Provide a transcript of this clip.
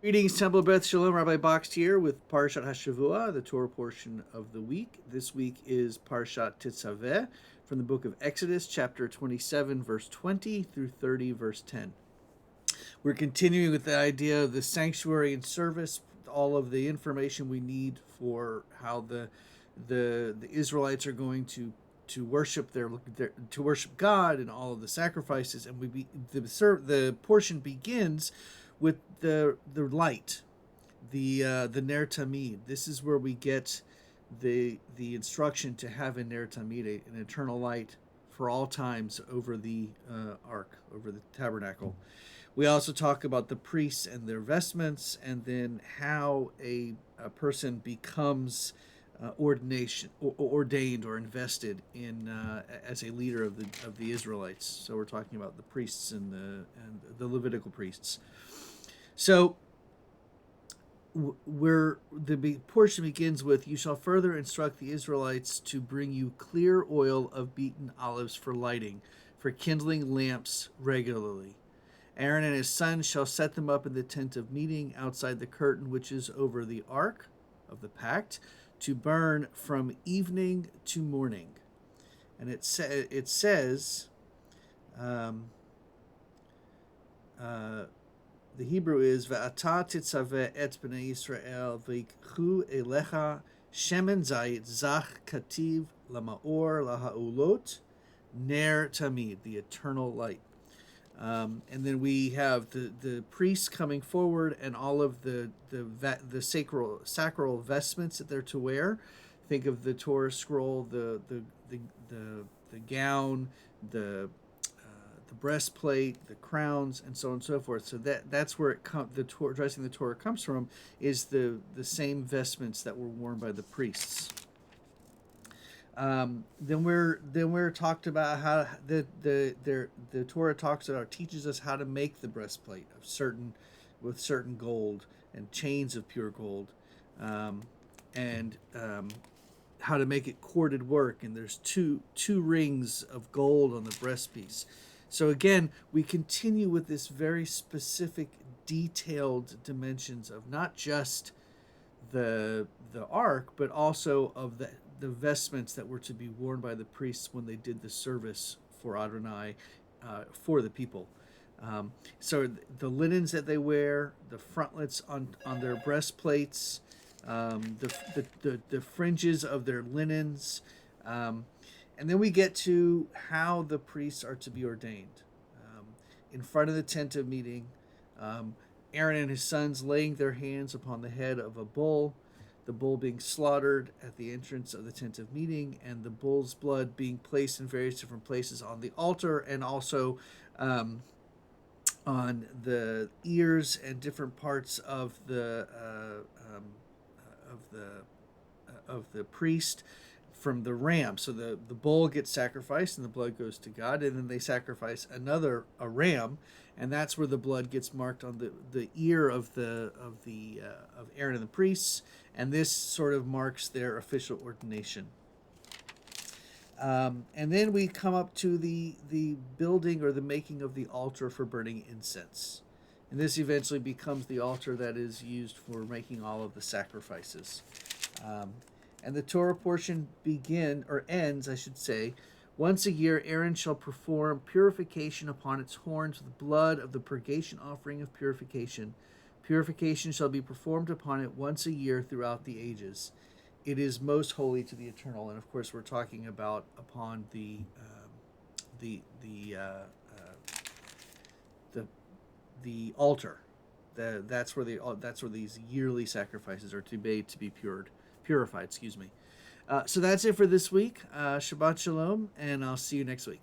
Greetings, Temple of Beth Shalom. Rabbi Box here with Parashat Hashavua, the Torah portion of the week. This week is Parashat T'tzaveh from the book of Exodus, chapter 27, verse 20 through 30, verse 10. We're continuing with the idea of the sanctuary and service, all of the information we need for how the Israelites are going to worship their to worship God and all of the sacrifices, and the portion begins with the light, the Ner Tamid. This is where we get the instruction to have a Ner Tamid, an eternal light for all times over the ark, over the tabernacle. We also talk about the priests and their vestments, and then how a person becomes ordained or invested in as a leader of the Israelites. So we're talking about the priests and the Levitical priests. So the portion begins with, "You shall further instruct the Israelites to bring you clear oil of beaten olives for lighting, for kindling lamps regularly. Aaron and his sons shall set them up in the tent of meeting outside the curtain which is over the ark of the pact, to burn from evening to morning." And it says, the Hebrew is, "Ve'ata titzaveh et b'nei Yisrael v'yikchu elecha shemen zayit zach kativ lamaor laha'ulot ner tamid," the eternal light. And then we have the priests coming forward and all of the sacral vestments that they're to wear. Think of the Torah scroll, the gown, the breastplate, the crowns, and so on and so forth. So that's where dressing the Torah comes from, is the same vestments that were worn by the priests. Then we're talked about how the Torah teaches us how to make the breastplate with certain gold and chains of pure gold, and how to make it corded work. And there's two rings of gold on the breastpiece. So again, we continue with this very specific, detailed dimensions of not just the ark, but also of the vestments that were to be worn by the priests when they did the service for Adonai, for the people. So the linens that they wear, the frontlets on their breastplates, the fringes of their linens, and then we get to how the priests are to be ordained. In front of the tent of meeting, Aaron and his sons laying their hands upon the head of a bull, the bull being slaughtered at the entrance of the tent of meeting, and the bull's blood being placed in various different places on the altar, and also on the ears and different parts of the priest, from the ram. So the bull gets sacrificed and the blood goes to God, and then they sacrifice a ram, and that's where the blood gets marked on the ear of Aaron and the priests, and this sort of marks their official ordination. And then we come up to the building or the making of the altar for burning incense. And this eventually becomes the altar that is used for making all of the sacrifices. And the Torah portion ends, I should say, "Once a year Aaron shall perform purification upon its horns with blood of the purgation offering of purification. Purification shall be performed upon it once a year throughout the ages. It is most holy to the Eternal." And of course, we're talking about upon the altar. That's where these yearly sacrifices are to be purified. So that's it for this week. Shabbat shalom, and I'll see you next week.